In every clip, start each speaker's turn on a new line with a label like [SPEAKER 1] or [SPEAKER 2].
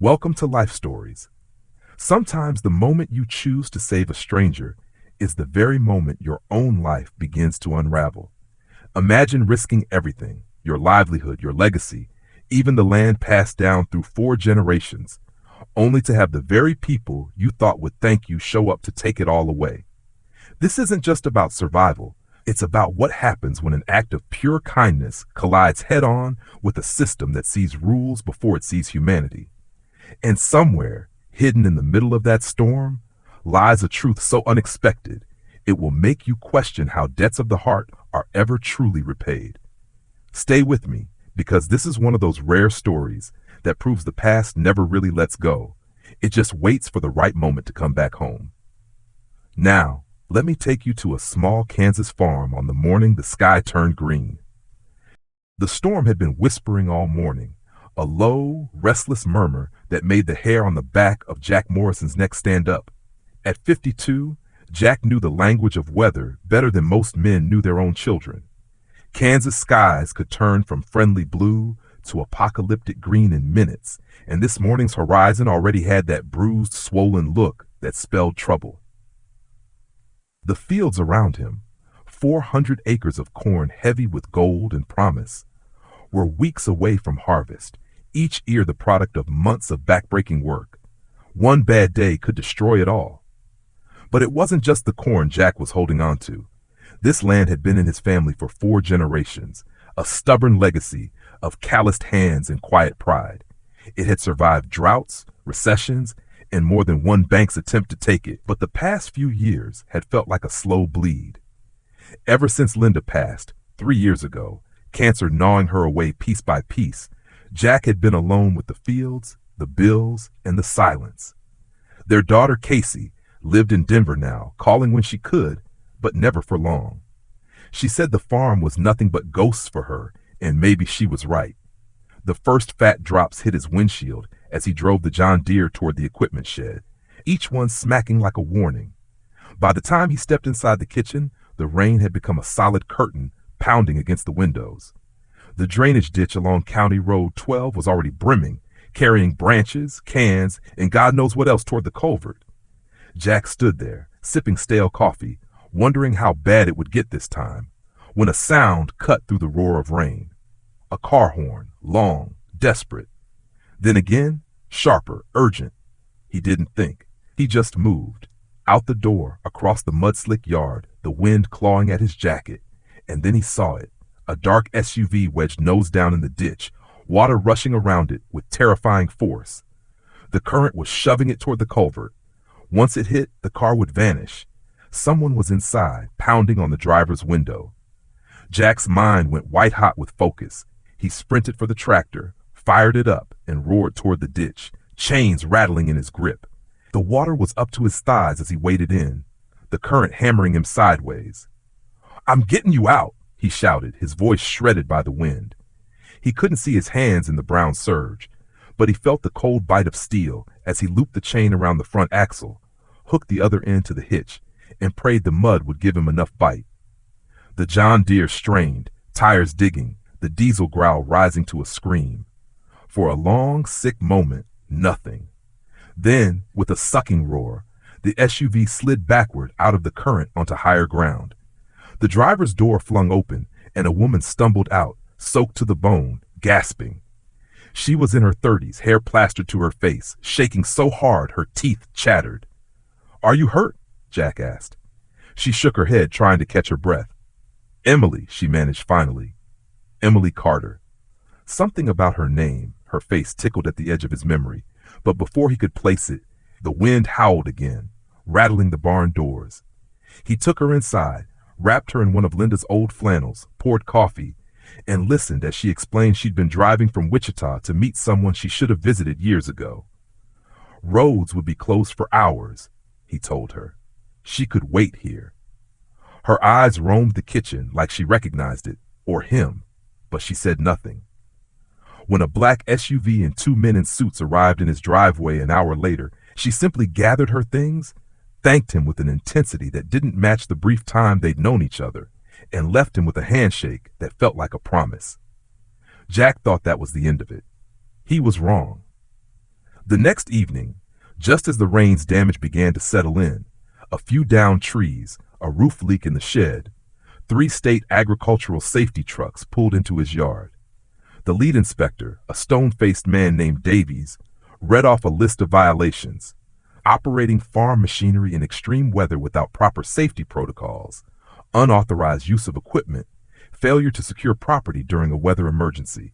[SPEAKER 1] Welcome to Life Stories. Sometimes the moment you choose to save a stranger is the very moment your own life begins to unravel. Imagine risking everything, your livelihood, your legacy, even the land passed down through 4 generations, only to have the very people you thought would thank you show up to take it all away. This isn't just about survival. It's about what happens when an act of pure kindness collides head-on with a system that sees rules before it sees humanity. And somewhere, hidden in the middle of that storm, lies a truth so unexpected, it will make you question how debts of the heart are ever truly repaid. Stay with me, because this is one of those rare stories that proves the past never really lets go. It just waits for the right moment to come back home. Now, let me take you to a small Kansas farm on the morning the sky turned green. The storm had been whispering all morning, a low, restless murmur that made the hair on the back of Jack Morrison's neck stand up. At 52, Jack knew the language of weather better than most men knew their own children. Kansas skies could turn from friendly blue to apocalyptic green in minutes, and this morning's horizon already had that bruised, swollen look that spelled trouble. The fields around him, 400 acres of corn heavy with gold and promise, were weeks away from harvest, each ear the product of months of backbreaking work. One bad day could destroy it all. But it wasn't just the corn Jack was holding on to. This land had been in his family for 4 generations, a stubborn legacy of calloused hands and quiet pride. It had survived droughts, recessions, and more than one bank's attempt to take it, but the past few years had felt like a slow bleed. Ever since Linda passed, 3 years ago, cancer gnawing her away piece by piece, Jack had been alone with the fields, the bills, and the silence. Their daughter Casey lived in Denver now, calling when she could, but never for long. She said the farm was nothing but ghosts for her, and maybe she was right. The first fat drops hit his windshield as he drove the John Deere toward the equipment shed, each one smacking like a warning. By the time he stepped inside the kitchen, the rain had become a solid curtain pounding against the windows. The drainage ditch along County Road 12 was already brimming, carrying branches, cans, and God knows what else toward the culvert. Jack stood there, sipping stale coffee, wondering how bad it would get this time, when a sound cut through the roar of rain. A car horn, long, desperate. Then again, sharper, urgent. He didn't think. He just moved. Out the door, across the mud-slick yard, the wind clawing at his jacket. And then he saw it. A dark SUV wedged nose down in the ditch, water rushing around it with terrifying force. The current was shoving it toward the culvert. Once it hit, the car would vanish. Someone was inside, pounding on the driver's window. Jack's mind went white-hot with focus. He sprinted for the tractor, fired it up, and roared toward the ditch, chains rattling in his grip. The water was up to his thighs as he waded in, the current hammering him sideways. "I'm getting you out," he shouted, his voice shredded by the wind. He couldn't see his hands in the brown surge, but he felt the cold bite of steel as he looped the chain around the front axle, hooked the other end to the hitch, and prayed the mud would give him enough bite. The John Deere strained, tires digging, the diesel growl rising to a scream. For a long, sick moment, nothing. Then, with a sucking roar, the SUV slid backward out of the current onto higher ground. The driver's door flung open, and a woman stumbled out, soaked to the bone, gasping. She was in her 30s, hair plastered to her face, shaking so hard her teeth chattered. "Are you hurt?" Jack asked. She shook her head, trying to catch her breath. "Emily," she managed finally. Emily Carter. Something about her name, her face tickled at the edge of his memory, but before he could place it, the wind howled again, rattling the barn doors. He took her inside, wrapped her in one of Linda's old flannels, poured coffee, and listened as she explained she'd been driving from Wichita to meet someone she should have visited years ago. Roads would be closed for hours, he told her. She could wait here. Her eyes roamed the kitchen like she recognized it, or him, but she said nothing. When a black SUV and 2 men in suits arrived in his driveway an hour later, she simply gathered her things, thanked him with an intensity that didn't match the brief time they'd known each other, and left him with a handshake that felt like a promise. Jack thought that was the end of it. He was wrong. The next evening, just as the rain's damage began to settle in, a few downed trees, a roof leak in the shed, 3 state agricultural safety trucks pulled into his yard. The lead inspector, a stone-faced man named Davies, read off a list of violations: operating farm machinery in extreme weather without proper safety protocols, unauthorized use of equipment, failure to secure property during a weather emergency.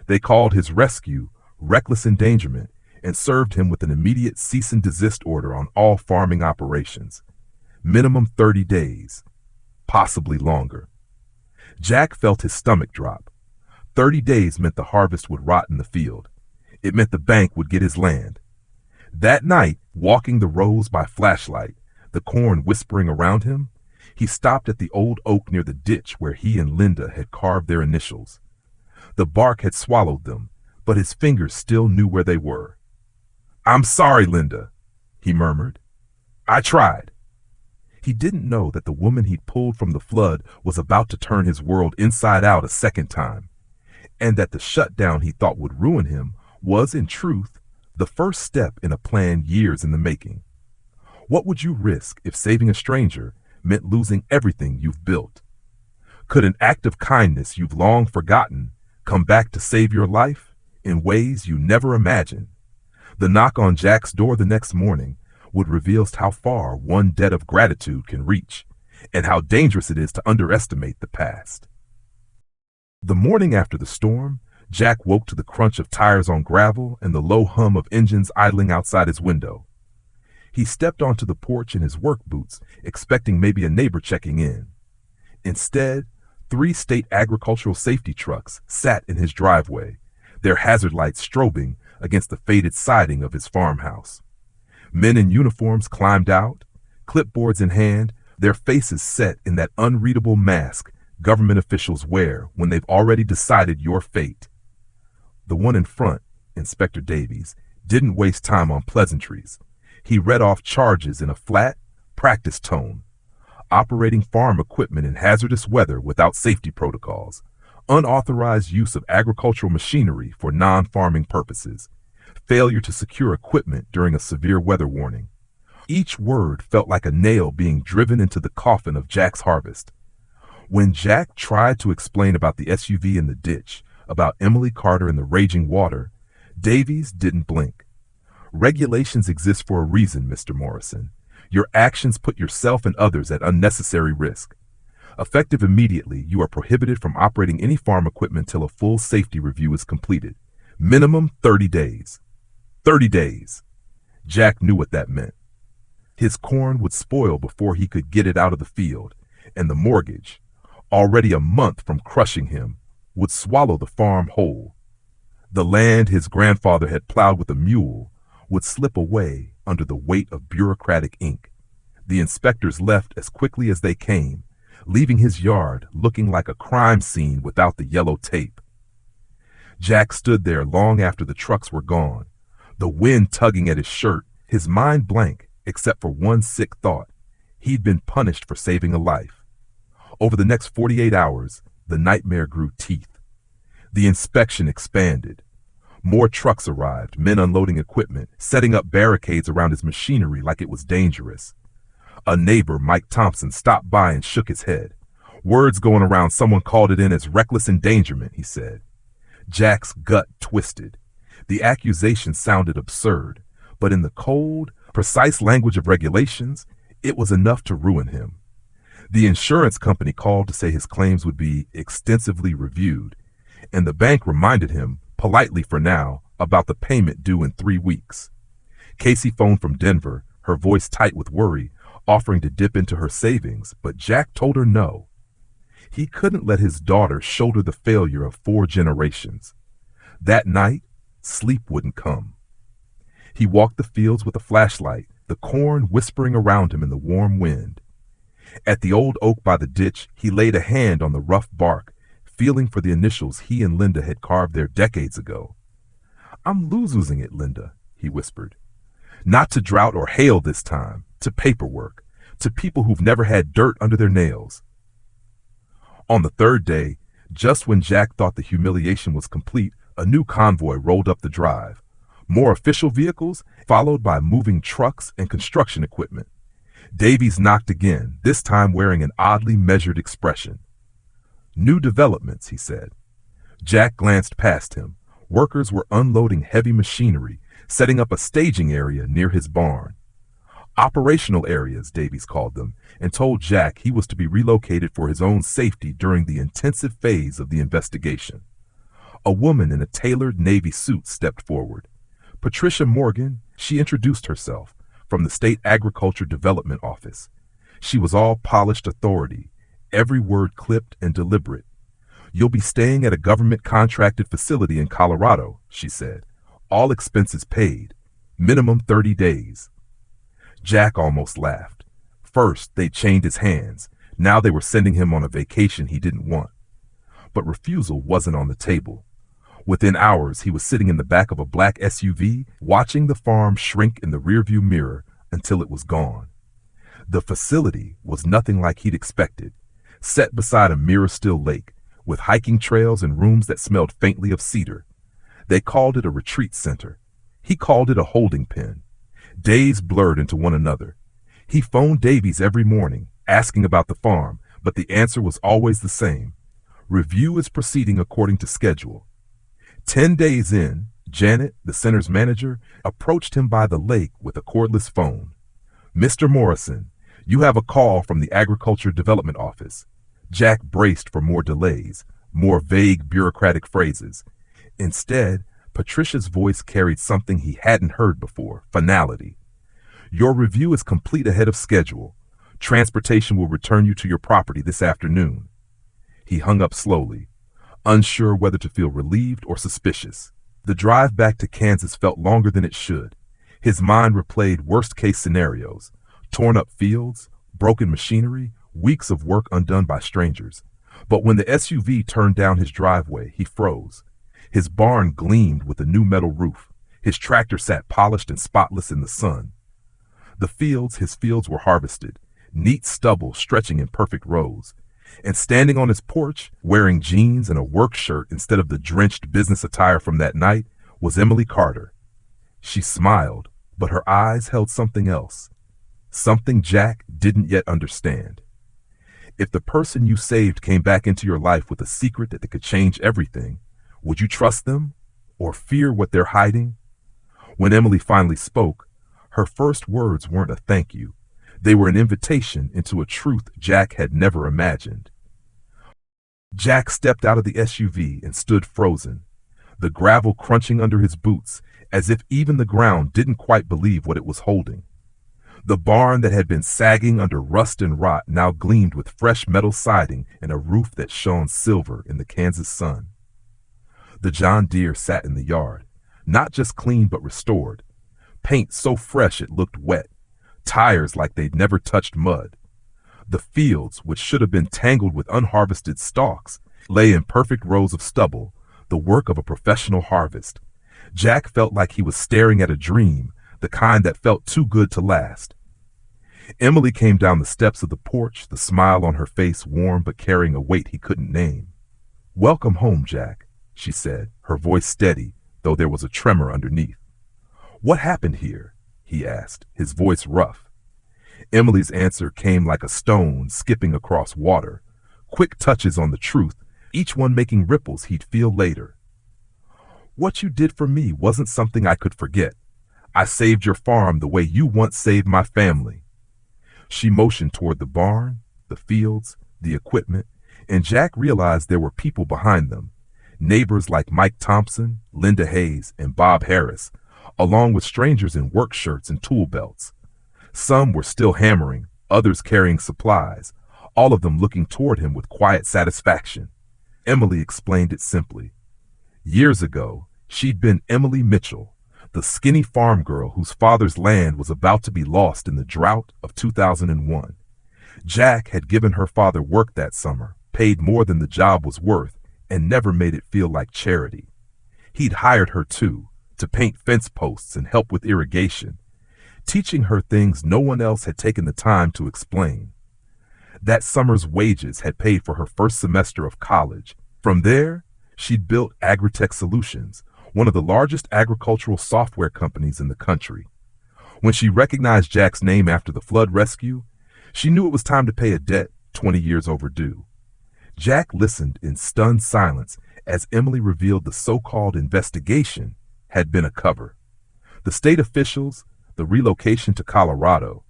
[SPEAKER 1] They called his rescue reckless endangerment and served him with an immediate cease and desist order on all farming operations. Minimum 30 days, possibly longer. Jack felt his stomach drop. 30 days meant the harvest would rot in the field. It meant the bank would get his land. That night, walking the rows by flashlight, the corn whispering around him, he stopped at the old oak near the ditch where he and Linda had carved their initials. The bark had swallowed them, but his fingers still knew where they were. "I'm sorry, Linda," he murmured. "I tried." He didn't know that the woman he'd pulled from the flood was about to turn his world inside out a second time, and that the shutdown he thought would ruin him was, in truth, the first step in a plan years in the making. What would you risk if saving a stranger meant losing everything you've built? Could an act of kindness you've long forgotten come back to save your life in ways you never imagined? The knock on Jack's door the next morning would reveal how far one debt of gratitude can reach, and how dangerous it is to underestimate the past. The morning after the storm, Jack woke to the crunch of tires on gravel and the low hum of engines idling outside his window. He stepped onto the porch in his work boots, expecting maybe a neighbor checking in. Instead, 3 state agricultural safety trucks sat in his driveway, their hazard lights strobing against the faded siding of his farmhouse. Men in uniforms climbed out, clipboards in hand, their faces set in that unreadable mask government officials wear when they've already decided your fate. The one in front, Inspector Davies, didn't waste time on pleasantries. He read off charges in a flat, practiced tone: operating farm equipment in hazardous weather without safety protocols, unauthorized use of agricultural machinery for non-farming purposes, failure to secure equipment during a severe weather warning. Each word felt like a nail being driven into the coffin of Jack's harvest. When Jack tried to explain about the SUV in the ditch, about Emily Carter and the raging water, Davies didn't blink. "Regulations exist for a reason, Mr. Morrison. Your actions put yourself and others at unnecessary risk. Effective immediately, you are prohibited from operating any farm equipment till a full safety review is completed. Minimum 30 days. 30 days. Jack knew what that meant. His corn would spoil before he could get it out of the field, and the mortgage, already a month from crushing him, would swallow the farm whole. The land his grandfather had plowed with a mule would slip away under the weight of bureaucratic ink. The inspectors left as quickly as they came, leaving his yard looking like a crime scene without the yellow tape. Jack stood there long after the trucks were gone, the wind tugging at his shirt, his mind blank except for one sick thought: he'd been punished for saving a life. Over the next 48 hours, the nightmare grew teeth. The inspection expanded. More trucks arrived, men unloading equipment, setting up barricades around his machinery like it was dangerous. A neighbor, Mike Thompson, stopped by and shook his head. "Words going around, someone called it in as reckless endangerment," he said. Jack's gut twisted. The accusation sounded absurd, but in the cold, precise language of regulations, it was enough to ruin him. The insurance company called to say his claims would be extensively reviewed, and the bank reminded him, politely for now, about the payment due in 3 weeks. Casey phoned from Denver, her voice tight with worry, offering to dip into her savings, but Jack told her no. He couldn't let his daughter shoulder the failure of 4 generations. That night, sleep wouldn't come. He walked the fields with a flashlight, the corn whispering around him in the warm wind. At the old oak by the ditch, he laid a hand on the rough bark, feeling for the initials he and Linda had carved there decades ago. "I'm losing it, Linda," he whispered. "Not to drought or hail this time, to paperwork, to people who've never had dirt under their nails." On the 3rd day, just when Jack thought the humiliation was complete, a new convoy rolled up the drive. More official vehicles, followed by moving trucks and construction equipment. Davies knocked again, this time wearing an oddly measured expression. New developments, he said. Jack glanced past him. Workers were unloading heavy machinery, setting up a staging area near his barn. Operational areas, Davies called them, and told Jack he was to be relocated for his own safety during the intensive phase of the investigation. A woman in a tailored Navy suit stepped forward. Patricia Morgan, she introduced herself, from the State Agriculture Development Office. She was all polished authority, every word clipped and deliberate. You'll be staying at a government-contracted facility in Colorado, she said. All expenses paid. Minimum 30 days. Jack almost laughed. First, they chained his hands. Now they were sending him on a vacation he didn't want. But refusal wasn't on the table. Within hours, he was sitting in the back of a black SUV, watching the farm shrink in the rearview mirror until it was gone. The facility was nothing like he'd expected, set beside a mirror-still lake, with hiking trails and rooms that smelled faintly of cedar. They called it a retreat center. He called it a holding pen. Days blurred into one another. He phoned Davies every morning, asking about the farm, but the answer was always the same. Review is proceeding according to schedule. 10 days in, Janet, the center's manager, approached him by the lake with a cordless phone. "Mr. Morrison, you have a call from the Agriculture Development Office." Jack braced for more delays, more vague bureaucratic phrases. Instead, Patricia's voice carried something he hadn't heard before, finality. "Your review is complete ahead of schedule. Transportation will return you to your property this afternoon." He hung up slowly, unsure whether to feel relieved or suspicious. The drive back to Kansas felt longer than it should. His mind replayed worst-case scenarios: torn-up fields, broken machinery, weeks of work undone by strangers. But when the SUV turned down his driveway, he froze. His barn gleamed with a new metal roof. His tractor sat polished and spotless in the sun. His fields were harvested, neat stubble stretching in perfect rows. And standing on his porch, wearing jeans and a work shirt instead of the drenched business attire from that night, was Emily Carter. She smiled, but her eyes held something else. Something Jack didn't yet understand. If the person you saved came back into your life with a secret that could change everything, would you trust them or fear what they're hiding? When Emily finally spoke, her first words weren't a thank you. They were an invitation into a truth Jack had never imagined. Jack stepped out of the SUV and stood frozen, the gravel crunching under his boots, as if even the ground didn't quite believe what it was holding. The barn that had been sagging under rust and rot now gleamed with fresh metal siding and a roof that shone silver in the Kansas sun. The John Deere sat in the yard, not just clean but restored. Paint so fresh it looked wet, tires like they'd never touched mud. The fields, which should have been tangled with unharvested stalks, lay in perfect rows of stubble, the work of a professional harvest. Jack felt like he was staring at a dream, the kind that felt too good to last. Emily came down the steps of the porch, the smile on her face warm but carrying a weight he couldn't name. "Welcome home, Jack," she said, her voice steady, though there was a tremor underneath. "What happened here?" he asked, his voice rough. Emily's answer came like a stone skipping across water, quick touches on the truth, each one making ripples he'd feel later. "What you did for me wasn't something I could forget. I saved your farm the way you once saved my family." She motioned toward the barn, the fields, the equipment, and Jack realized there were people behind them, neighbors like Mike Thompson, Linda Hayes, and Bob Harris, along with strangers in work shirts and tool belts. Some were still hammering, others carrying supplies, all of them looking toward him with quiet satisfaction. Emily explained it simply. Years ago, she'd been Emily Mitchell, the skinny farm girl whose father's land was about to be lost in the drought of 2001. Jack had given her father work that summer, paid more than the job was worth, and never made it feel like charity. He'd hired her too, to paint fence posts and help with irrigation, teaching her things no one else had taken the time to explain. That summer's wages had paid for her first semester of college. From there, she'd built Agritech Solutions, one of the largest agricultural software companies in the country. When she recognized Jack's name after the flood rescue, she knew it was time to pay a debt 20 years overdue. Jack listened in stunned silence as Emily revealed the so-called investigation had been a cover. The state officials, the relocation to Colorado,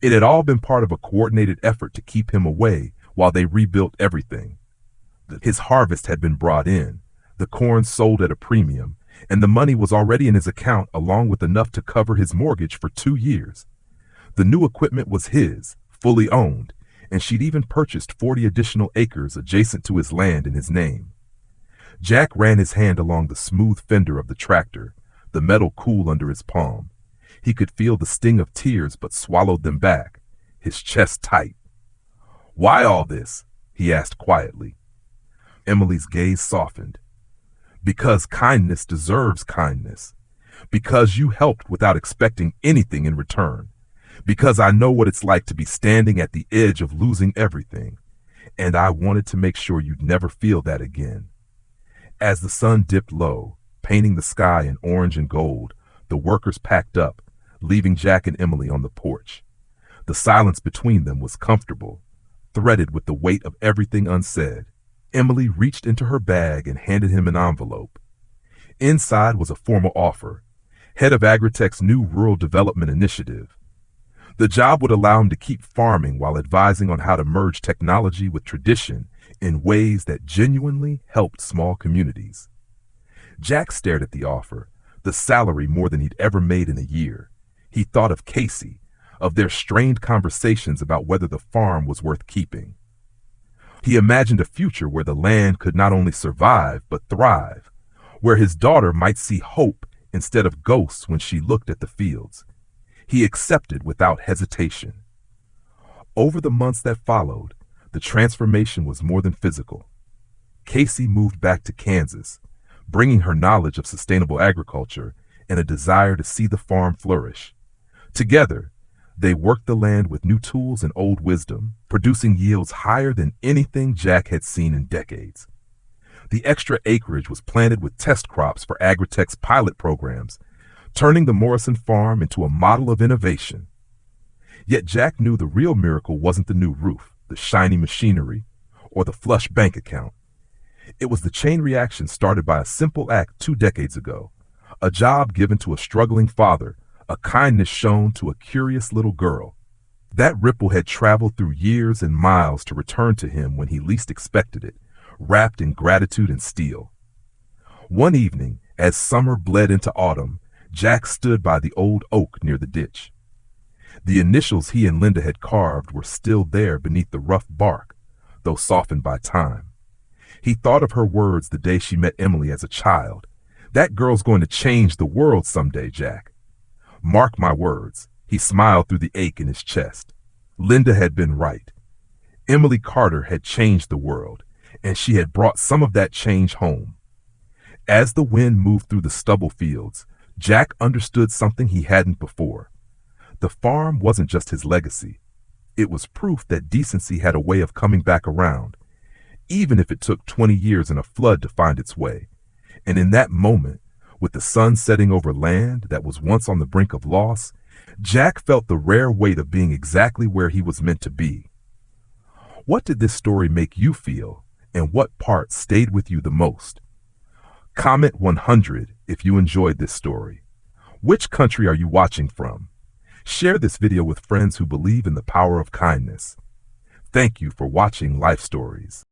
[SPEAKER 1] it had all been part of a coordinated effort to keep him away while they rebuilt everything. His harvest had been brought in, the corn sold at a premium, and the money was already in his account along with enough to cover his mortgage for 2 years. The new equipment was his, fully owned, and she'd even purchased 40 additional acres adjacent to his land in his name. Jack ran his hand along the smooth fender of the tractor, the metal cool under his palm. He could feel the sting of tears but swallowed them back, his chest tight. "Why all this?" he asked quietly. Emily's gaze softened. "Because kindness deserves kindness. Because you helped without expecting anything in return. Because I know what it's like to be standing at the edge of losing everything. And I wanted to make sure you'd never feel that again." As the sun dipped low, painting the sky in orange and gold, the workers packed up, leaving Jack and Emily on the porch. The silence between them was comfortable, threaded with the weight of everything unsaid. Emily reached into her bag and handed him an envelope. Inside was a formal offer, head of Agritech's new rural development initiative. The job would allow him to keep farming while advising on how to merge technology with tradition in ways that genuinely helped small communities. Jack stared at the offer, the salary more than he'd ever made in a year. He thought of Casey, of their strained conversations about whether the farm was worth keeping. He imagined a future where the land could not only survive but thrive, where his daughter might see hope instead of ghosts when she looked at the fields. He accepted without hesitation. Over the months that followed, the transformation was more than physical. Casey moved back to Kansas, bringing her knowledge of sustainable agriculture and a desire to see the farm flourish. Together, they worked the land with new tools and old wisdom, producing yields higher than anything Jack had seen in decades. The extra acreage was planted with test crops for Agritech's pilot programs, turning the Morrison farm into a model of innovation. Yet Jack knew the real miracle wasn't the new roof, the shiny machinery, or the flush bank account. It was the chain reaction started by a simple act 2 decades ago, a job given to a struggling father, a kindness shown to a curious little girl. That ripple had traveled through years and miles to return to him when he least expected it, wrapped in gratitude and steel. One evening, as summer bled into autumn, Jack stood by the old oak near the ditch. The initials he and Linda had carved were still there beneath the rough bark, though softened by time. He thought of her words the day she met Emily as a child. "That girl's going to change the world someday, Jack. Mark my words." He smiled through the ache in his chest. Linda had been right. Emily Carter had changed the world, and she had brought some of that change home. As the wind moved through the stubble fields, Jack understood something he hadn't before. The farm wasn't just his legacy. It was proof that decency had a way of coming back around, even if it took 20 years and a flood to find its way. And in that moment, with the sun setting over land that was once on the brink of loss, Jack felt the rare weight of being exactly where he was meant to be. What did this story make you feel, and what part stayed with you the most? Comment 100 if you enjoyed this story. Which country are you watching from? Share this video with friends who believe in the power of kindness. Thank you for watching Life Stories.